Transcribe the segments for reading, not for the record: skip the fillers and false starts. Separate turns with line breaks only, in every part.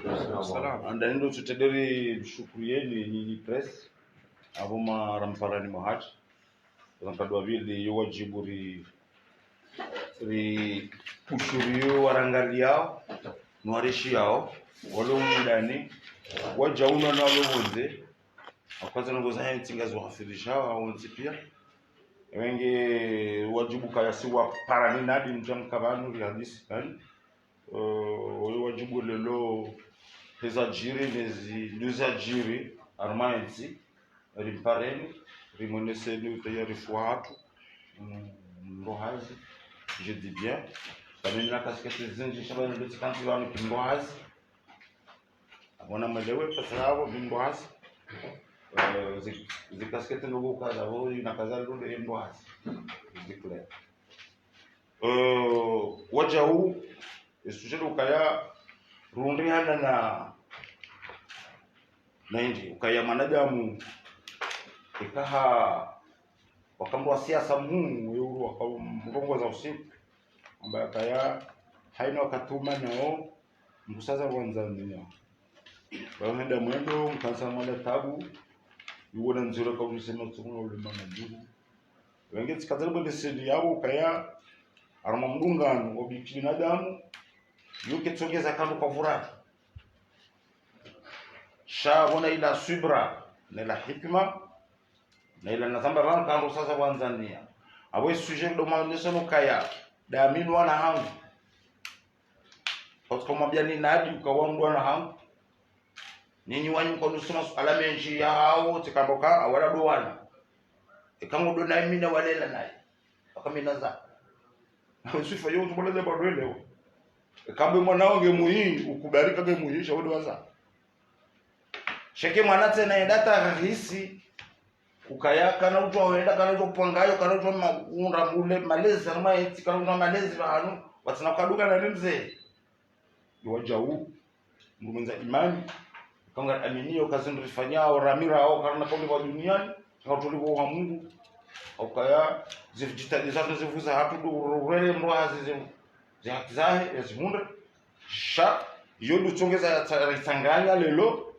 Salam. Andando tutederi shukurieni nyinyi press avuma ramparani mohaji zankadwa vile yo wajibu ri ushuriyo warangali yao nwarishi yao wale umudani wajauna na wale wote akaza ngoza haya tingazo wafirisha au pia wenge wajibu kaya siwa parani nadi mjamkabanu ri hadisi kan wajibu lelo hezajiri nezajiri armaensi rimpareni rimoneseni utayarifu watu ndohazi je dis bien kameni na kaskete zinji shabana ndeti kanti wanu kindohazi abona malewe pasao bindohazi zikaskete ndogo kaza ho na kaza ndo ndohazi declare waja huu isujelo ukaya rundiana na hindi ukaya manadamu ikaha wakambo wa siasa mungu yuru wakamrongoza usiku ambaye kaya haina wakatuma nao mkusaza wanzania waenda mwendo mkansa mwana tabu yuona nzira kwa usema tsukuno ulimana juu wenge tsikazalibu desedi yabo kaya arama mdungano obiki binadamu yuke tsongeza kando kwa furaha shabona ila subra na ila hikma na ila nazamba ran kando sasa wanzania abo sujet do maonesho no kaya da minu wana hangu kwa kumwambia ni nadi ukawa na hangu ninyi wanyu kwa nusuma alame nchi yao tikamboka awala do wana ikango do na mina walela naye akamina za usifa yo tuboleze bado leo kambe mwanao ngemuhi ukubarika ngemuhi shauri waza sheke mwana tena endata rahisi ukayaka na uto wenda kana uto pangayo kana uto maunda mule malezi na maiti kana uto malezi banu watina kaduka na nimze yoja huu ngumenza imani kanga aminio kazindu rifanyao ramira au kana kwa kwa duniani kwa tulipo wa Mungu ukaya zivijitaliza zivuza hatu rurele mwazi zihakizahe yazimunda sha yodu tongeza ritanganya lelo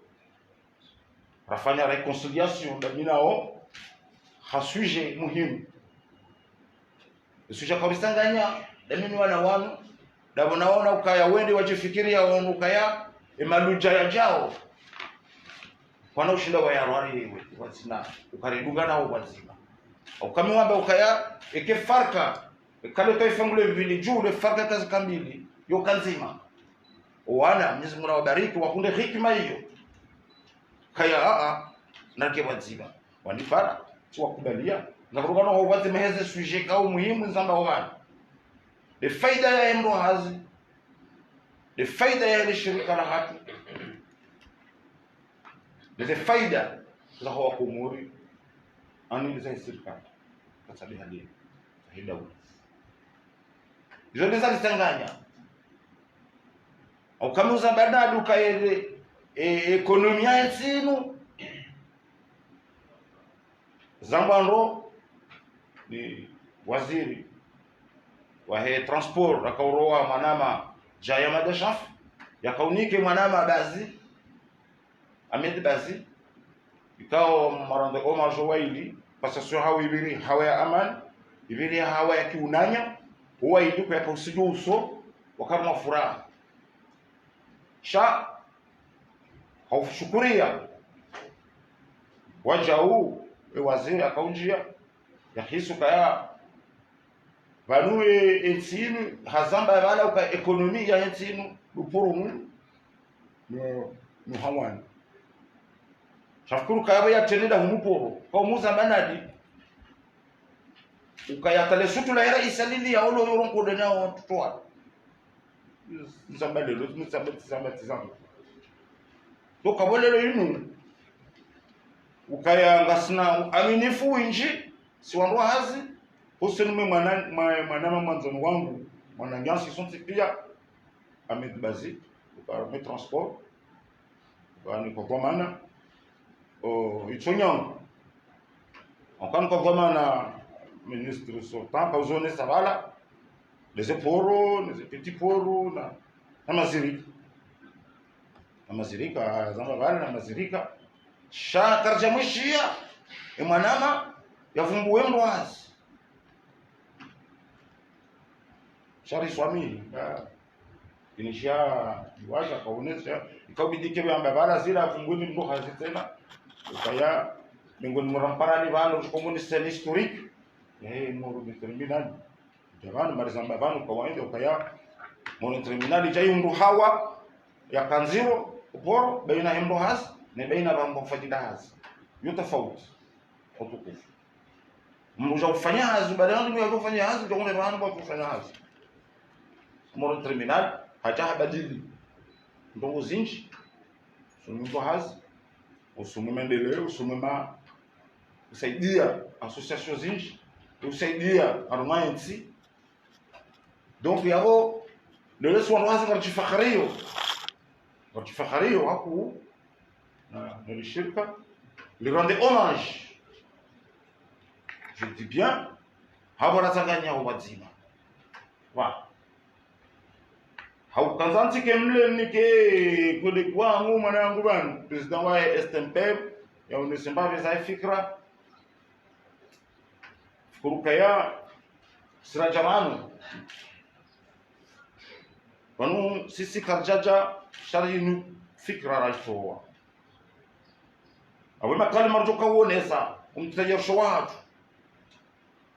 rafanya reconciliation daminao hasuje muhimu suja kabisanganya damini wana wanu dabonaona ukaya wende wajifikiria wanu ukaya emaluja ya jao kwana ushinda wa yarwari watina ukariduga nao wazima ukamwamba ukaya ekefarka kale taifangule vili juu le farka kazi kamili yo kanzima wana Mwenyezi Mungu awabariki wakunde hikima hiyo kaya nake wazima wanifara si wakubalia na kurugana wa watu meheze sujet kao muhimu zamba wana de faida ya emro hazi de faida ya shirika la hatu de faida za hawa kumuri ani za serikali kasabi hali hida hizo ndizo zitanganya au kama uza badadu kaele ekonomia yenu Zambando ni waziri wa transport akauroa manama jaya madashaf yakaunike manama bazi Ahmed Bazi ikao marande o majowaili pasasio hawi ibiri hawa ya aman ibiri hawa ya kiunanya huwa iduko ya kausijo uso wakama furaha sha haushukuria waja huu waziri akaunjia ya hisu kaya vanue ensinu hazamba bala uka ekonomi ya ensinu upuru mu no hawani shafukuru kaya ya tenida humuporo kwa muza manadi ukayatale sutu la era isalili ya olo yoronko de nao tutwa nzambale lo nzambale to kabolelo yinu ukaya ngasina aminifu inji si wanwa hazi husenu me mwana manzano wangu mwana nyansi sonti pia Ahmed Bazi ukara me transport bani kwa mana ichonyango akan kwa mana ministre sortant kwa zone savala les poros les petits poros na maziri mazirika zamba bali na mazirika sha karja mwishia mwanama yavumbuwe ndwazi shari swami inisha iwaja kaonesha ikabidike bamba bala zira vumbuwe ndo hazi tena ukaya miongoni mwa ramparani bano komuniste historique moro determinado jamani marizamba bano kawaida ukaya moro terminali jayu ndo hawa ya kanziro uporo baina hembo hasi na baina bambo fajida hasi yo tofauti utukufu mruja kufanya hazi baada ya kufanya hazi ndio kuna bana kwa kufanya hazi moro terminal hata badili ndongo zinji sumu hazi usumu maendeleo usumu usaidia association zinji usaidia armanti donc yao leo sio wazi kwa kifakhario hapo na shirika lui rendre hommage je dis bien habara tanganya wazima wa haukanzanti kemle nike kule kwangu mwanangu bana president wa STMP ya unisimba za fikra kurukaya sira jamanu wanu sisi karjaja shari fikra raifo awe makali marjoka uonesa umtajarisho watu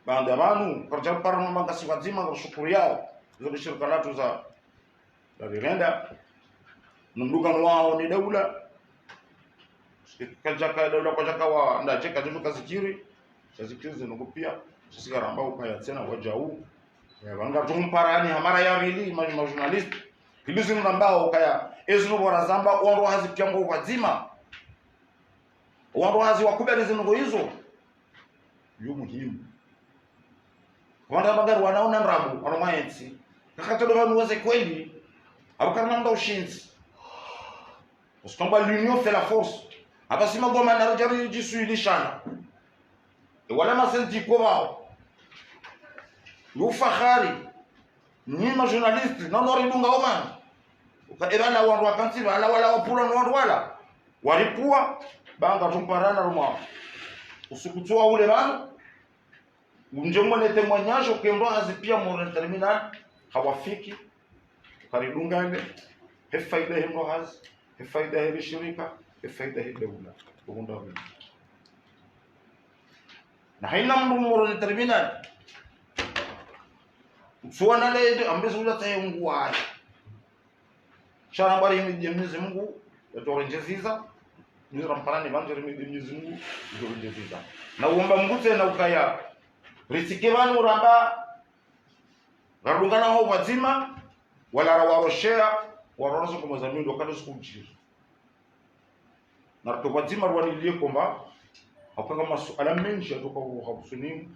baada banu karja parma mangasi wazima kwa shukuri yao hizo shirika latu za Rwanda nunduka wao ni daula kajaka daula kwa jaka wa ndacheka jibu kazikiri zinogopia sisi karamba ukaya tena wajau banga tumparani hamara ya vili ma journalist kilizi mbao ukaya ezino bora zamba wao hazi pyango wazima wao hazi wakubali zingo hizo yo muhimu wanda magari wanaona mrabu wanamanzi kakatodo vanu waze kweli abakana nda ushinzi ustomba l'union fait la force abasima goma na rajari jisuilishana wala masenti kwa wao ufahari nyima journalist nanori dunga oman ukaebana wandu wakanti wala wapula wandu wala walipua banga tumparana rumwa usukutoa ule bana unjemone témoignage kendo azipia mo terminal hawafiki karidungane hefaida hendo haz hefaida hili shirika hefaida hili daula kuunda wewe na haina mmo terminal suwana leo ambazo ulatayungua shana bari Mwenyezi Mungu atorenjeziza ni ramparani banjeri Mwenyezi Mungu atorenjeziza na uomba Mungu tena ukaya risike banu ramba garungana ho wazima wala rawaroshea warorozo kwa mazamini wakati sikujiri na kwa wazima rwanilie kwamba hakuna masuala mengi kutoka kwa habusuni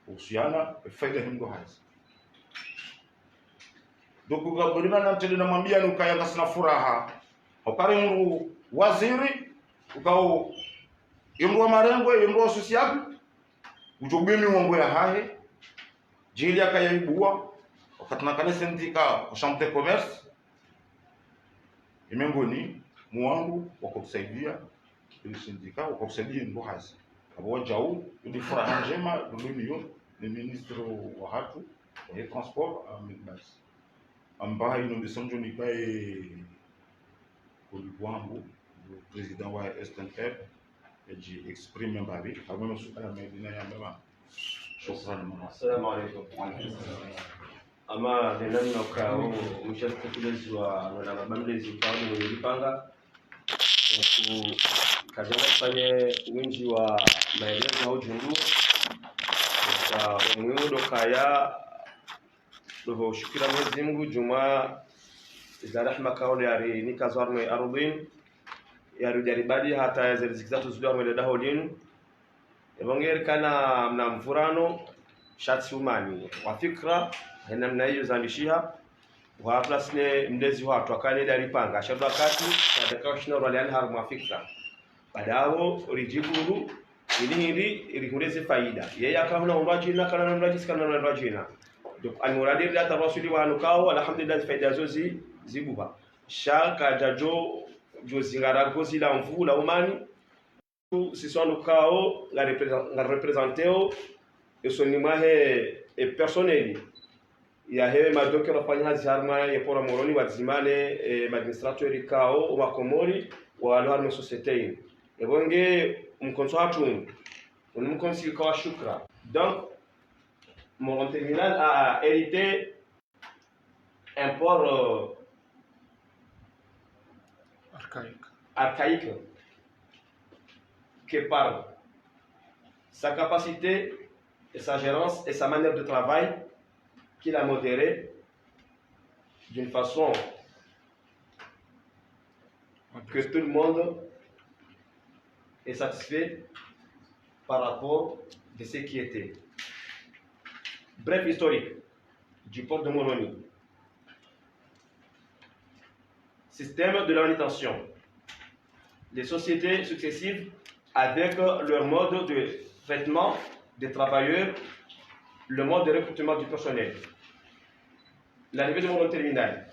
uhusiana faida hindo hazi dogo gaborina na mtende na mwambia ni ukaya kasina furaha ukari nuru waziri ukao imrwa marengo imrwa social ujogemi wangu ya hahe jili akayaibua wakati nakane sindika chambre de commerce imengoni muangu wakusaidia ili sindika wakusaidia ndo hazi abo jau ili furaha njema l'union le ministre wa hatu wa transport amibas ambaye inondesonjo nikae kuliwangu president wa STNF eji exprime mbabi abona sukala medina ya mbaba shukran.
Assalamu alaykum. Ama denani ukao mshatekelezwa na mabamlezi ukao nilipanga ku kazana fanye wingi wa maelezo au jundu kwa umuhimu kaya ndio shukira Mwenyezi Mungu Jumaa za rahma kauli ari nikazwarno ardhin ya rujaribadi hata zilizikizatu zidwa mwele dahodin ebongeri kana mna mfurano shati umani wa fikra hena mna hiyo zandishia wa plasne mdezi watu akane dalipanga shaba kati katika shina waliani harma fikra badao rijiburu ili ilihureze faida yeye akaona urajina kana urajisika na urajina almuradi da rasuli wa anukao alhamdulillah faida zozi zibuha shaka jajo jozingara gozi la mvula umani siswanu kao nga representeo esoni mwahe personeli ya hewe madoke rafanya hazi harma ya pora moroni wazimane administrateur kao wa komori wa alwarme société ebonge mkonso hatu mkonsi kwa shukra. Donc mon terminal a hérité un port archaïque que par sa capacité et sa gérance et sa manière de travail qu'il a modéré d'une façon que tout le monde est satisfait par rapport de ce qui était. Bref historique du port de Moroni. Système de la manutention. Les sociétés successives avec leur mode de traitement des travailleurs, le mode de recrutement du personnel. L'arrivée du monde terminal.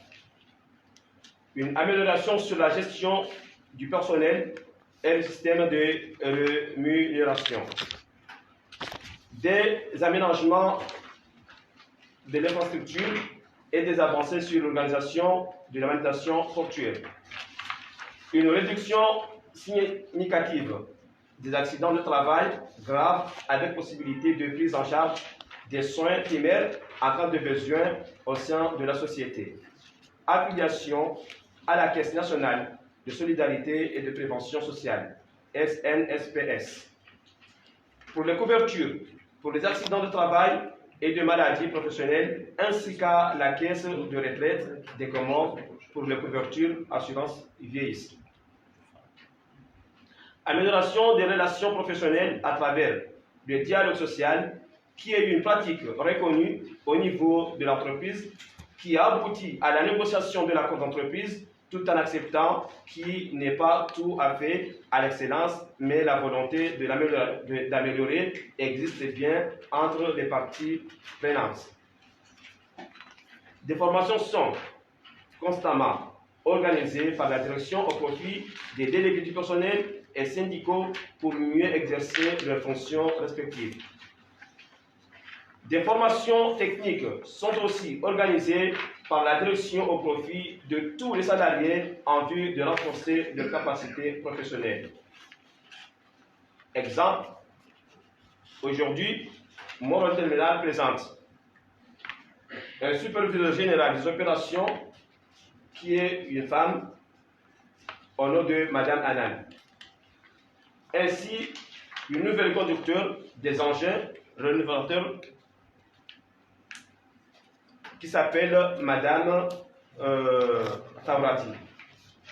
Une amélioration sur la gestion du personnel et le système de rémunération. Des aménagements de l'infrastructure et des avancées sur l'organisation de la manutention portuaire. Une réduction significative des accidents de travail graves avec possibilité de prise en charge des soins primaires en cas de besoin au sein de la société. Affiliation à la Caisse nationale de solidarité et de prévention sociale, SNSPS. Pour les couvertures, pour les accidents de travail et de maladies professionnelles, ainsi qu'à la Caisse de retraite des Comores pour les couvertures assurance vieillissement. Amélioration des relations professionnelles à travers le dialogue social, qui est une pratique reconnue au niveau de l'entreprise, qui aboutit à la négociation de l'accord d'entreprise, tout en acceptant qu'il n'est pas tout à fait à l'excellence, mais la volonté d'améliorer existe bien entre les parties prenantes. Des formations sont constamment organisées par la direction au profit des délégués du personnel et syndicaux pour mieux exercer leurs fonctions respectives. Des formations techniques sont aussi organisées par la direction au profit de tous les salariés en vue de renforcer leurs capacités professionnelles. Exemple, aujourd'hui, Moroni Terminal présente un superviseur général des opérations qui est une femme au nom de Madame Anan. Ainsi, une nouvelle conducteur des engins rénovateurs qui s'appelle Madame Taurati.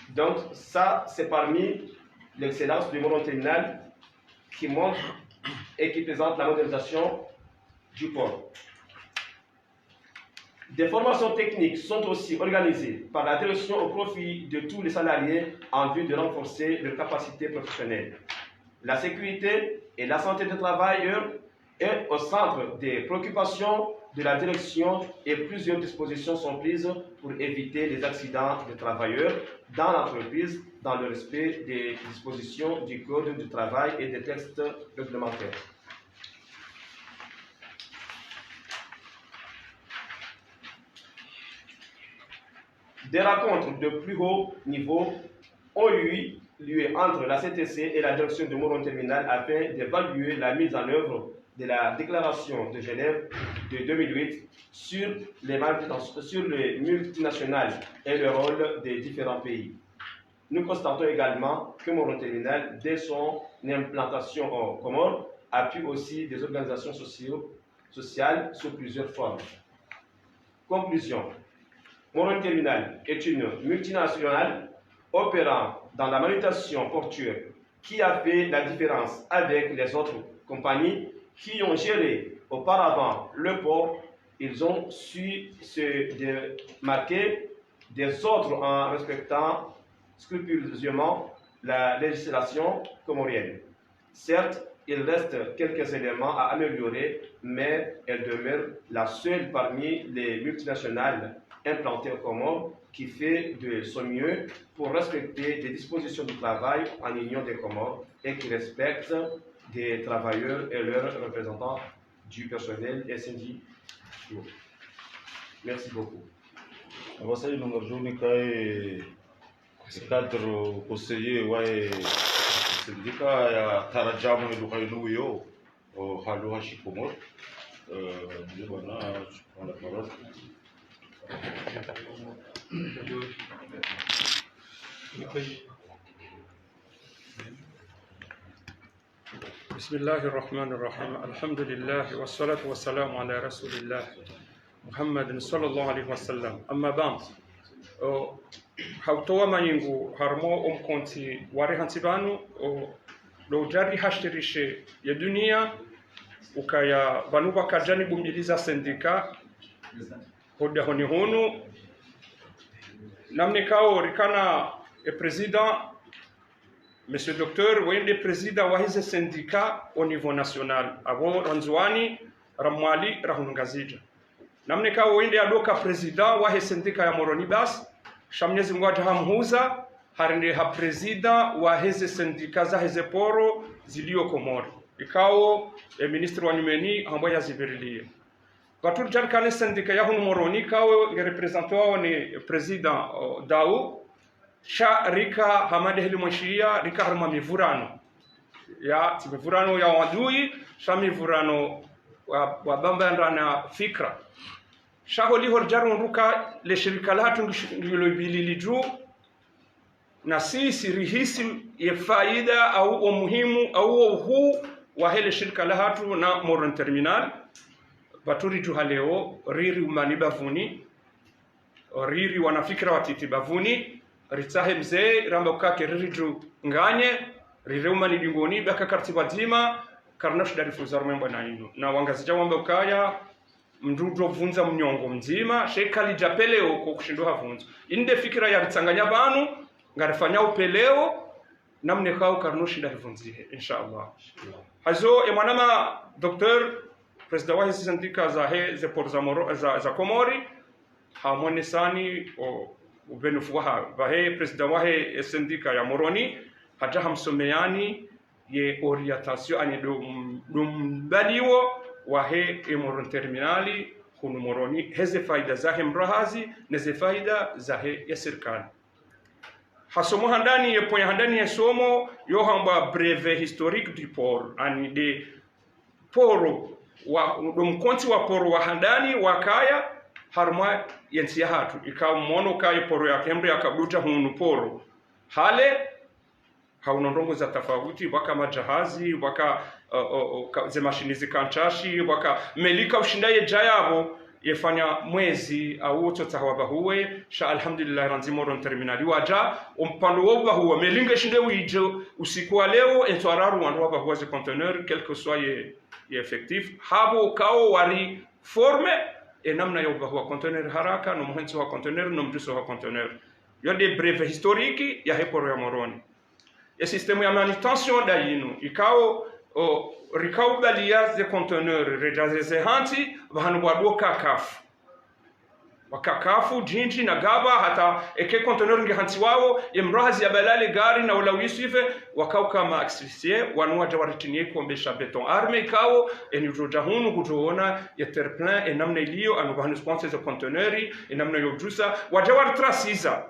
Donc ça, c'est parmi l'excellence du Moroni Terminal qui montre et qui présente la modernisation du port. Des formations techniques sont aussi organisées par la direction au profit de tous les salariés en vue de renforcer leurs capacités professionnelles. La sécurité et la santé des travailleurs est au centre des préoccupations de la direction et plusieurs dispositions sont prises pour éviter les accidents de travailleurs dans l'entreprise dans le respect des dispositions du Code du travail et des textes réglementaires. Des rencontres de plus haut niveau ont eu lieu entre la CTC et la direction de Moroni Terminal afin d'évaluer la mise en œuvre de la déclaration de Genève de 2008 sur les multinationales et le rôle des différents pays. Nous constatons également que Moroni Terminal, dès son implantation aux Comores, appuie aussi des organisations sociales sous plusieurs formes. Conclusion. Moroni Terminal est une multinationale opérant dans la manutention portuaire qui a fait la différence avec les autres compagnies qui ont géré auparavant le port. Ils ont su se démarquer des autres en respectant scrupuleusement la législation comorienne. Certes, il reste quelques éléments à améliorer, mais elle demeure la seule parmi les multinationales implanté en Comores qui fait de son mieux pour respecter des dispositions du travail en Union des Comores et qui respecte des travailleurs et leurs représentants du personnel et syndicaux. Merci beaucoup.
Abasai nungarjuni kai cadre conseiller wae syndicat ya tarajamu edukainu yo o halu hashikomor ndio bwana on la parole.
بسم الله الرحمن الرحيم الحمد لله والصلاة والسلام على رسول الله محمد صلى الله عليه وسلم أما بعد hautoa mayingu harmo omkonti wari hansibanu lo jari hashtirishe ya dunia ukaya banu bakajani bumbiliza sendika hoda honi honu namne kao rikana président monsieur docteur wende président wa hizi sendika au niveau national abo ranzwani ramwali rahungazija namne kao wende adoka président wa hizi sendika ya Moroni bas shamnyezi Mungu atahamhuza harinde ha president wa heze sindika za heze poro zilio Komori ikao ministre wa nyumeni ambaye yazibirilie batur jan kane sindika ya hunu Moroni kao nge representant wao ni president Dau sha rika hamade heli mwishia rika harma mivurano ya mivurano ya wadui sha mivurano wa bamba ndana fikra shaholi horjaru ruka le shirika latu ngilobili juu na sisi rihisi ya faida au umuhimu au huu wa hele shirika latu na Moron Terminal baturi tu haleo riri umani bavuni riri wanafikira watiti bavuni ritsahe mzee ramba ukake riri ju nganye riri umani dingoni baka kartiba dima karnash darifu zarumemba na ino na wangazija wamba ukaya mndudo vunza mnyongo mzima shekali japeleo kwa kushindo havunza inde fikira ya ritsanganya banu ngarifanya upeleo namne kao karnoshi darivunzihe inshallah hazo emanama docteur president wa hizi sindika za he ze por za Komori hamone sani o ubenufuha bahe president wa he sindika ya Moroni hata hamsomeani ye orientation ani dum baliwo wahe Moron Terminali hunu Moroni heze faida zahe mrahazi neze faida zahe ya serikali hasomo handani ye ponya handani ya somo yo hamba brevet historique du port ani de poro wa mkonti wa poro wa handani wakaya harma yensi hatu ikawa mono kaya poro ya kembre akabuta hunu poro hale hauna ndongo za tofauti waka majahazi waka ze mashini zikanchashi waka melika ushindaye jayabo yefanya mwezi au totahwa huwe sha alhamdulillah ranzi Moron Terminali waja umpando woba huwa melinga shinde wijo usiku wa leo entwararu wanwa huwa ze conteneur quel que soit ye effectif habo kao wari forme et namna yoba huwa conteneur haraka no muhenso wa conteneur no mjuso wa conteneur yonde breve historique ya heporo ya Moroni e système ya manutention dayino ikao rikao balia ze conteneur rejaze hanti bahanu bwado kakafu wakakafu jinji na gaba hata eke conteneur nge hanti wao imrahazi ya balale gari na ulawisive wakao kama asphyxier wanua jawaritinie kombesha beton arme ikao enijoja hunu kujoona ya terplein enamna ilio anu bahanu sponsor ze conteneur enamna yojusa wajawar trasiza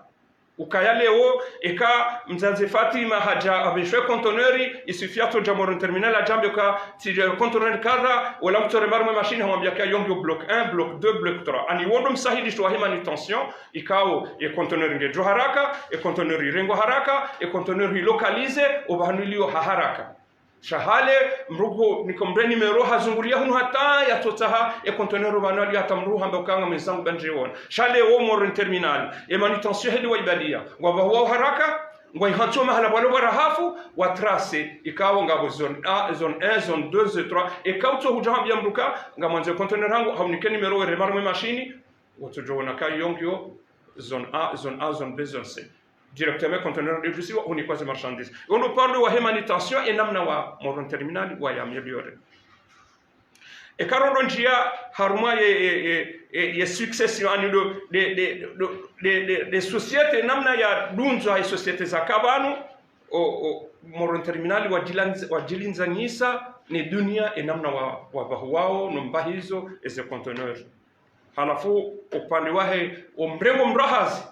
ukaya leo eka mzazi Fatima haja abishwe conteneur isufiato ja Moron Terminal ajambe ka ti conteneur kadha wala mtore marmo machine hamwambia ka yongo bloc 1 bloc 2 bloc 3 ani wondo msahidi shwa manutention ikao e conteneur nge haraka e conteneur rengo haraka e conteneur localize obahanulio haraka shahale mrugo nikombre numero hazunguria hunu hata ya totaha e conteneur banali hata mruha mbokanga mezangu banjeona shale wo Moron Terminal e manutention hedi waibalia ngwa huwa haraka ngwa ihanto mahala bwalo barahafu wa trace ikawa ngabo zone A zone 1 zone 2 zone 3 e kauto hujambia mruka ngamanze conteneur hangu haunike numero re marmo machine wotojoona kayongyo zone A zone B zone C directement conteneur de justice on est pas marchandises on parle de manutention et namna wa Moron Terminal wa ya améliorer ekarondo njia haruma ye succession ani de societe namna ya dunzo ya societe za kabanu moron terminali wajilinzanyisa ni dunia namna wabahu wao nombahizo eze conteneur. Halafu upande wahe omrengo mrahazi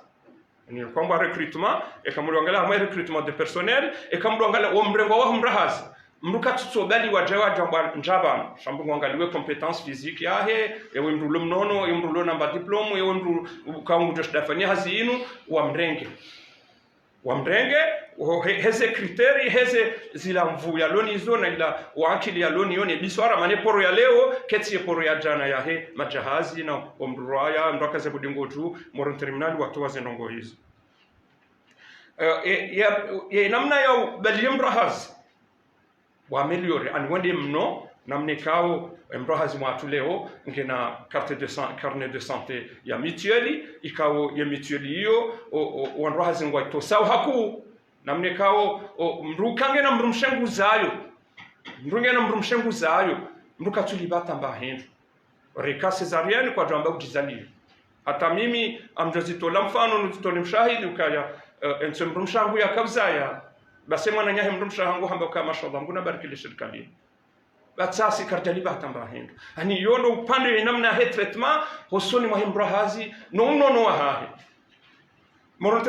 ni kwamba recruitment ekamulwangalia hamwe recruitment de personnel ekamulwangalia omrengo waho mrahazi mruka tutsobali wajawa jamba njaba shambu ngangaliwe competence physique yahe ewe mrulo mnono ewe mrulo namba diplome ewe mrulo kaungu joshdafania hazinu wa mrenge heze kriteri heze zila mvu ya loni izo na ila waakili ya loni yone biswara mane poro ya leo keti poro ya jana ya he majahazi na omraya mraka ze budingo tu moron terminali watoa zenongo hizo namna ya baliyem rahazi wa ameliore anwende mno namne kao mrahazi mwatu leo ngena carnet de santé ya mutueli ikao ya mutueli hiyo wanrahazi ngwaito sawa haku namne kao mrukange na mrumshengu zayo mrukatulibata mbahendo reka cesarienne kwa jamba kujizali hata mimi amjozitola mfano nutole mshahidi ukaya mrumshangu ya kabzaya basi mwana nyahe mrumshangu hamba kama mashallah nguna bariki lishirikali batsasi kartali batambahendo ani yono upande namna he treatment hosoni mwa mbrahazi no hahe moron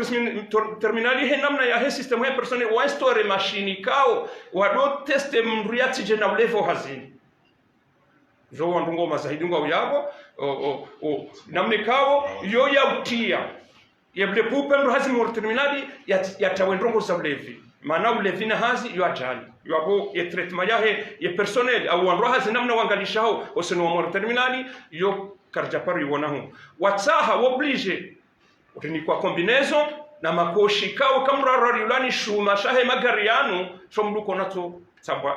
terminali he namna ya he system he persone wa store machine kao wado teste mriati je na level hazini zo wandungo mazahidungo yabo namne kao yo ya utia yeble pupe mbrahazi moron terminali ya tawendrongo za levi maana ulevina hazi yo ajali yabo ye treatment yahe ye personnel au wanrohazi namna wangalishao oseno wa moron terminali yo karjapari wonahu watsaha oblige utini kwa combinaison na makoshi kao kamrarari ulani shuma shahe magari yanu shomduko nato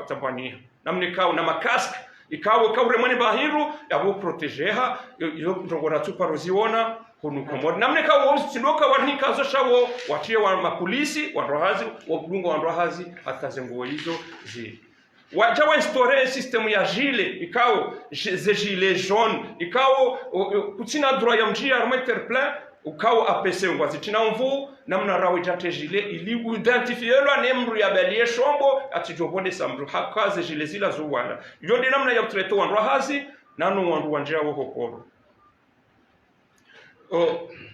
tabania namne kao na makask ikawo kaure mani bahiru yabo protegeha yo ndongora tu paroziona kunu komod namne kao sidoka warni kazo shawo watie wa mapolisi wanrohazi wabungo wanrohazi atazengo hizo zi wajawa instaure system ya gile ikao ze gilet jaune ikao kutina droit ya mjia armeter plein ukao apese ngwazi tina mvu namna rawe jate gilet ili identifielwa nemru ya balie shombo atijobone samru hakaze gilet zila zuwana yonde namna ya treto wanrohazi nanu wandu wanjia woko koro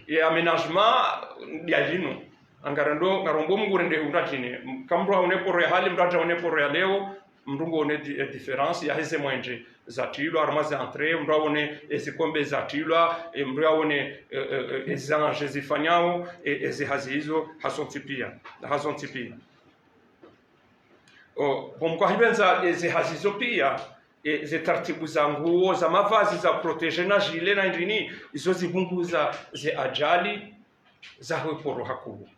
ya aménagement ya jino angarando ngarombo mugurende unatine kambro uneporo ya hali mraja uneporo ya leo mrungo one difference ya heze mwenje zatilo armaze entrée mraone ezikombe zatilo mraone ezange zifanyao ezihazizo hasontipia bomko hibenza ezihazizo pia ze taratibu za nguo za mavazi za protege na jile na ndini izo zibunguza ze ajali za heporo haku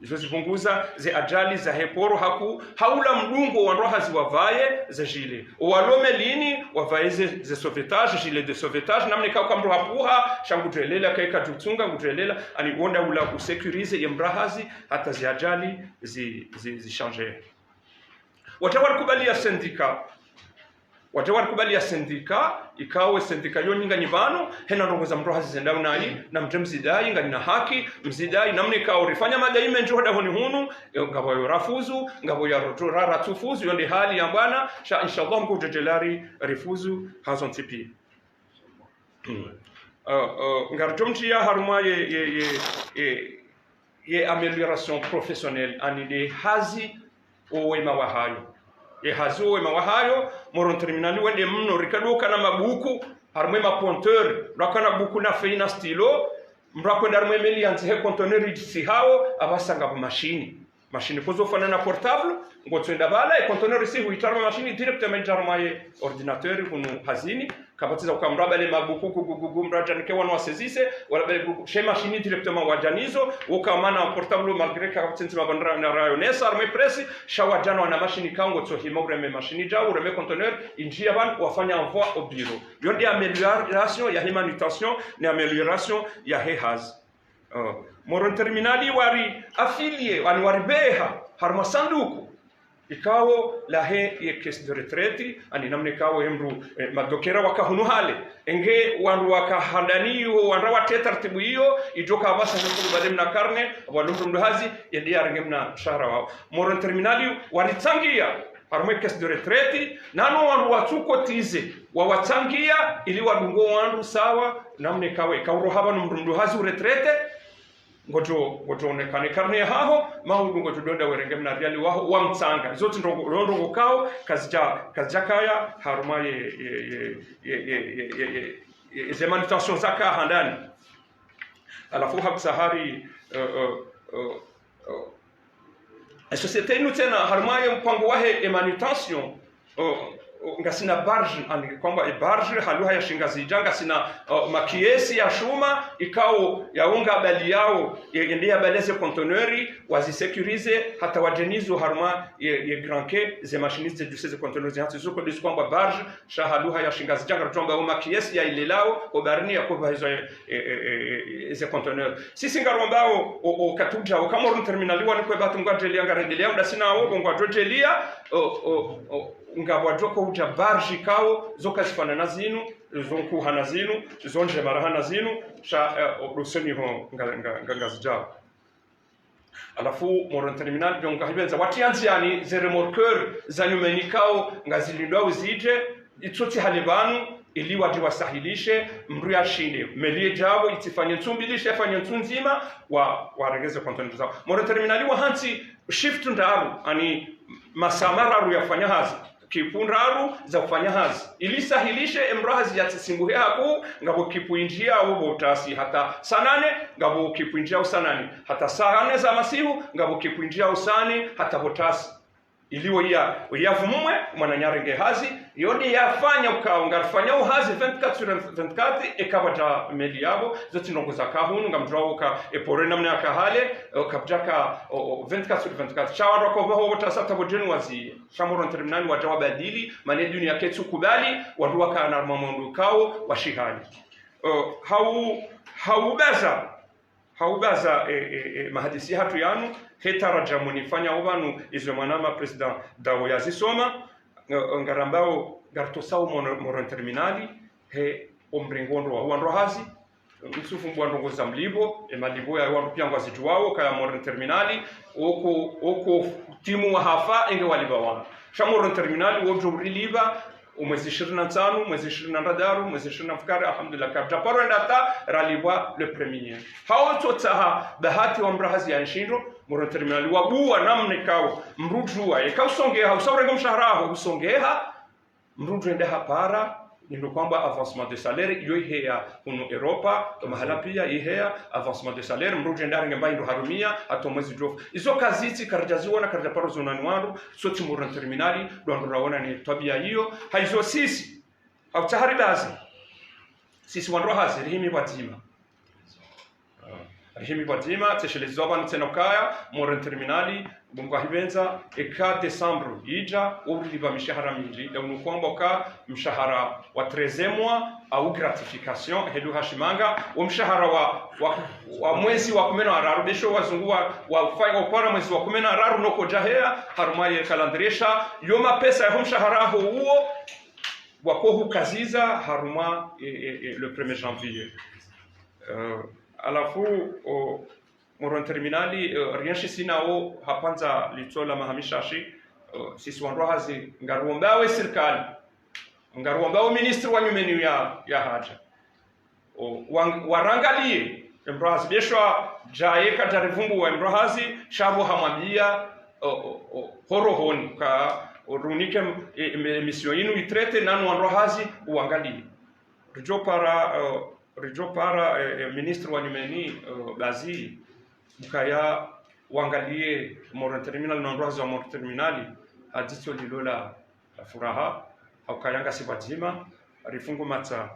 izo zibunguza ze ajali za heporo haku haula mdungo wanrohazi wavaye za jile walome lini wavaye ze sauvetage jile de sauvetage namne kao kamro hapuha shangutelela kaika jutunga ngutelela ani wonda ula kusekurize yembrahazi hata ze ajali zi changer watawar kubalia sendika ikawe sendika yoninga nyivano hena rongoza mrohazi zendao nani na mzidai ngani na haki mzidai namne kao rifanya madaime njoda honi hunu ngabo yo rafuzu ngabo ya rara tufuzu yonde hali ya bwana sha inshallah mko jejelari rifuzu hazon tipi ngarjomti ya haruma ye amélioration professionnelle anide hazi owema wahayo hazuwe mawahayo moron terminali wende mno rikaduka na mabuku harmwe ma pointeur rakana buku na feina stilo mrako ndarmwe meli anze he conteneur itsi hao abasanga ba machine kozo fana na portable ngotwenda bala e conteneur isi huitarma machine directement jarmaye ordinateur kunu hazini kabatiza ukamraba le mabuku gugugu mraja nike wana wasezise wala bele she machine directement wajanizo ukamana portable malgré kabatiza mabandra na rayo nesa arme presi shawajana wana machine kango to himogre me machine jawu reme conteneur injia ban wafanya envoi au bureau yonde amélioration ya manutention ni amélioration ya hehaz moron terminali wari affilié wari beha harma sanduku ikawo lahe ye caisse de retraite ani namne kawo emru madokera wakahunu hale enge wandu wakahandaniyo wanda wate taratibu hiyo ijoka basa ngulu badem na karne walumru mduhazi yedi arengemna shahra wao moron terminali walitsangia arme caisse de retraite nano wandu watuko tize wawatsangia ili wadungo wandu sawa namne kawe kauro haba mduhazi retraite ngoto onekane karne haho mahudu ngoto donda werenge mna riali waho wa mtsanga zote ndongo kao kazija kaya haruma ye manutention zaka handani alafu habsahari societe inu tena haruma ye mpango wahe manutention ngasina barge ani kwamba barge haluha ya shingazija ngasina makiesi ya shuma ikao yaunga bali yao endea baleze conteneurs wazisecurize hata wajenizo haruma ye granke ze machiniste du ces conteneurs hata zuko dis kwamba barge sha haluha ya shingazija ngatomba makiesi ya ilelao obarni ya kwa hizo ze conteneurs sisi ngarombao okatuja okamoro terminaliwa ni kwa batungwa delia ngarendelea ndasina wo ngwa dodelia ngabwajoko uja barji kao zokasifanana zinu zonkuhana zinu zonje marahana zinu sha ruseni ho ngazijao alafu moron terminal jonga hibenza watianzi yani ze remorqueur zanyumenikao ngazilindwa uzije itsoti halebanu ili wati wasahilishe mru ya shinde melie jabo itifanye ntumbilishe afanye ntunzima waregeze content zao moron terminali wa hansi shift ndaru ani masamararu yafanya hazi kipunraru za kufanya hazi ili sahilishe emrahazi ya tisimbuhe haku ngabo kipuinjia ubo utasi hata sanane ngabo kipuinjia usanani hata sahane za masihu ngabo kipuinjia usani hata botasi iliwo ya vumwe mwananyarenge hazi yodi yafanya ukaungarfanya uhazi 24/24 ekabata meli yabo zoti nongoza kahunu ngamjwa ka epore namne akahale kabjaka 24/24 chawa ko baho botasata bojenu wazi shamoron terminal wajawa badili mane dunia ketsu kubali wadu wakana mamundu kao washihani haubaza mahadisi hatu yanu hetaraja munifanya ubanu izo manama president dawo yazisoma ngarambao gartosau moron terminali he ombringondo wa wando hazi msufu mbwando za mlibo malibo ya wandu pia ngwazi tuwao kaya moron terminali oko timu wa hafa enge waliba wana sha moron terminali wojo liba umwezi 25 mwezi 26 mwezi 24 alhamdulillah kabja paro ndata ralibwa le premier hao totsaha bahati wa mbrahazi ya nshindo moron terminali wabuwa namne kao mrujua ekausongeha usaurenga mshaharaho usongeha mruju endeha para ndio kwamba avancement de salaire iyo ihea kuno Europa mahala pia ihea avancement de salaire mruju endara ngemba ndo harumia atomwezi jof izo kaziti karajaziwa na karaja paro zonani wandu soti moron terminali ndo raona ni tabia hiyo haizo sisi hautaharibazi sisi wandu hazi rihimi batima rihimi batima teshelezoba ntenokaya moron terminali bunga hibenza eka December ija uliba mishahara mili na unukwamba ka mshahara wa 13 mois au gratification hedu hashimanga mshahara wa mwezi wa 10 besho wazungua wafanya upara mwezi wa 10 noko jahea harumaye kalandresha yoma pesa ya mshahara huo wako hukaziza haruma le 1er janvier alafu moron terminali rianshi sinao hapanza litola mahamishashi sisi wanrohazi ngaruombawe serikali ngaruombawe ministri wa nyumeni ya haja warangalie mrohazi beshwa jaeka jarivumbu wa mrohazi shabo hamwambia horohoni ka runike mission inu itrete nanu wanrohazi uangalie rijo para ministri wa nyumeni bazi mkaya wangalie moron terminal na ndoa za moron terminali aditio lilola furaha au kayanga sibadima rifungu mata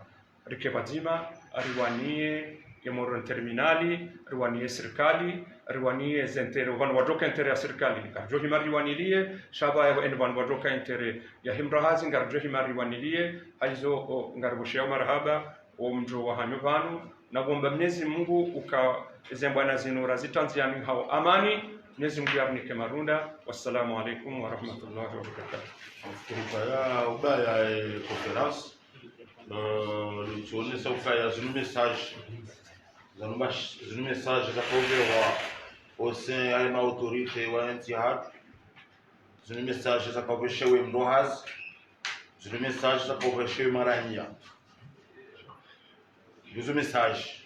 rikebadima ariwanie ya moron terminali riwanie serikali riwanie zentere wan wadoka intere ya serikali karjo himari wanilie shaba ya wan wadoka intere ya himrahazi ngarjo himari wanilie haizo ngarboshia marhaba omjo wa hanyovanu na gomba Mwenyezi Mungu ukazembwana zinu razitanziani hao amani Mwenyezi Mungu amnike marunda. Wassalamu alaikum wa rahmatullahi wa barakatuh.
Ukaya ubaya conference tuonesa ukaya zinu message za kuogewa ose aina autorite wa nchi hatu zinu message za kuoveshewe mdohazi zinu message za kuoveshewe maranya zinu message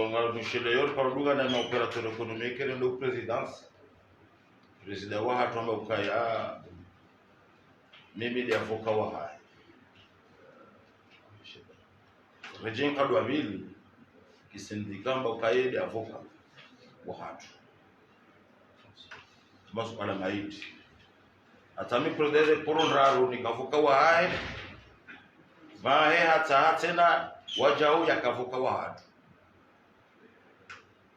ngalo dusheleyor paruga na operateur économique ndo présidence président wa hatu amba ukaya mimi ni avoka wa haya rejeng kadwa vili kisindikamba ukaede avoka wa hatu masu ala maiti atami proteze poronraro ni kavuka wa haya vahe hata tena wajau yakavuka wa hatu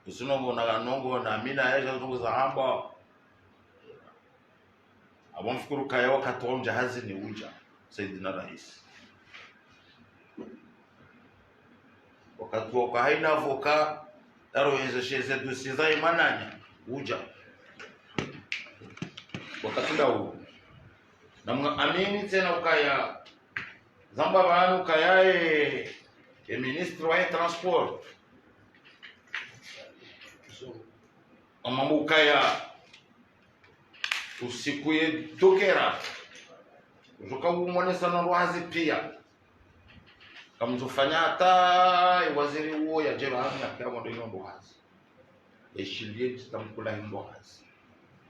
usinongo na nongo na mina yaje za hamba abamfikuru kaya wakati wa mjahazi ni uja Saidina Rais wakati wa haina avoka daro yezesheze dusiza imananya uja wakati dawo namga amini tena ukaya zamba banu kaya ministre wa transport amamuka ya usiku ye dokera ujoka umwonesa na wazi pia kamzofanya hata waziri huo ya jema hapa kama ndio ndo wazi eshilie tamkula ndo wazi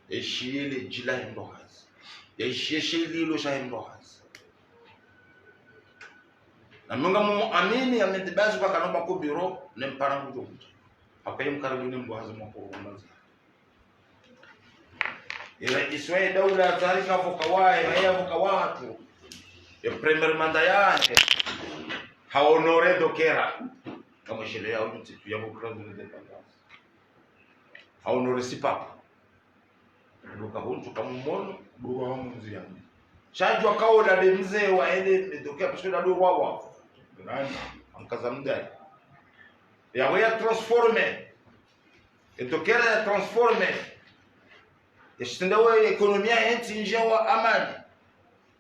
eshiele jila ndo wazi eshiele lo sha ndo wazi na munga mu amini ametibazi kwa kanomba ko biro ne mparangu jo akaye mkaribu ni ndo wazi mko unazi ila iswe daula taarifa vokawae haya vokawatu ya premier manda yake haonore dokera kama sheria au mtitu ya bukra de independence haonore sipa nduka buntu kama mmono duwa wa mziani chajwa kaola de mzee waende dokera pishona do wawa nani amkaza mdai ya weya transforme dokera ya transforme yashitendawe ekonomia yenti njewa amani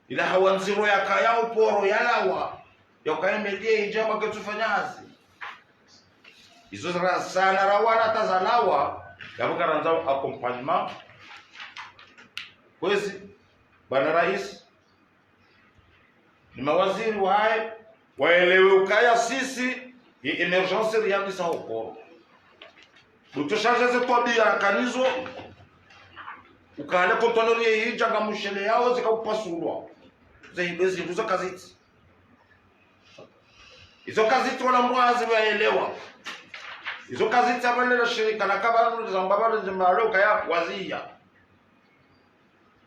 ila hawanziro ya kaya uporo yalawa ya ukaemelie injama ketufanyazi izo sana rawana tazalawa yabuka ranzao accompagnement kwezi bana rais ni mawaziri wae waelewe ukaya sisi ya emergence riyadi sa uporo dutoshaje zetwabia kanizo ukale kontonori hija ngamushele yao zikapasulwa zehibezi ndizo kaziti izo kaziti wala mwazi waelewa izo kaziti abale shirika na kabanu za mbabalo zimalo kaya wazia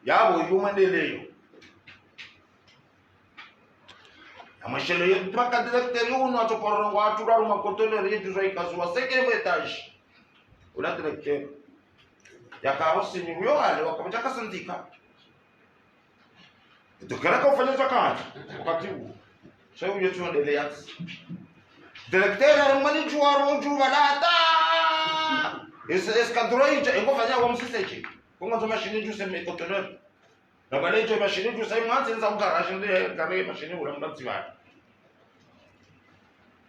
yabo yumendeleyo amashele yetu mpaka directeur uno atokoro watu raru makontonori yetu zo ikazwa sekere etage ula directeur yakarosi ni huyo wale wakamtaka sandika tukara kwa ufanya zakati wakati huo sasa huyo tuendelea directeur alimani juaro juvalata eskadroija ingofanya wa msiseche kongo to machine ju sema conteneur na bale jo machine ju sai mwanzo nza garage ndio kare machine ula mbatsiwa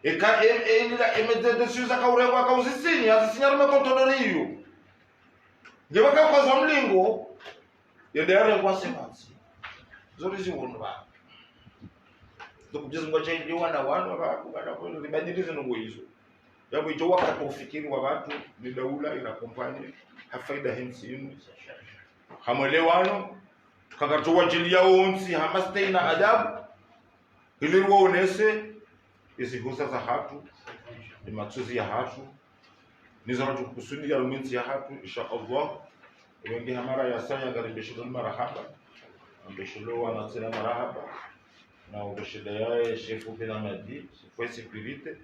eka ila emede suza kaurewa kauzisini azisinyara ma conteneur hiyo Jebaka kwa zamlingo yendere kwa semansi zuri ziwono ba dokujeza ngoja ndio wana bana kwa libadilize ngo hizo yabo ito wakati ufikiri wa watu ni daula ina kompani hafaida hensini hamwelewano kakatoa jili yao onsi hamasteina adabu ili waonese hizi husa za hatu ni matsuzi ya hatu nizama tukusudi ya ruminzi ya hatu insha Allah wengi hamara ya saya garibishilo marahaba ambishilo wana tena marahaba na ubishida yae shefu bila madi kwa sécurité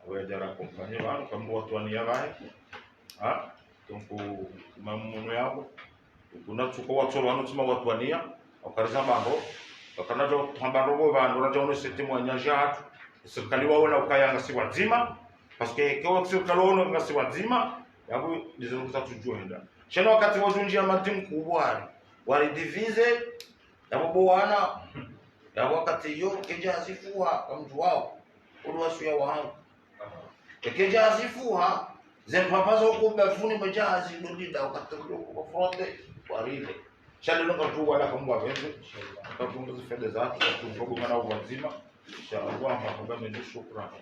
awe jara kompanye wanu kama watu wania bae donc mamuno yabo kuna tuko watu wanu tuma watu wania okariza mambo wakanajo tambaro bo bandu rajo no setimu anyaja hatu serikali wao na ukayanga si wazima parce que kwa serikali wao ngasi wazima yabo nizunguza tujoenda shana wakati wazunjia matimu kubwa wali divize yabo bwana yabo wakati yo keja azifua mtu wao ulwasu ya wangu keja azifua zempapazo kubafuni majazi ndida wakati kwa fronte warile shana ndo kwa wala kambwa venzo kwa fedha zake kwa kwa na wazima inshallah kwa mambo mengi shukrani.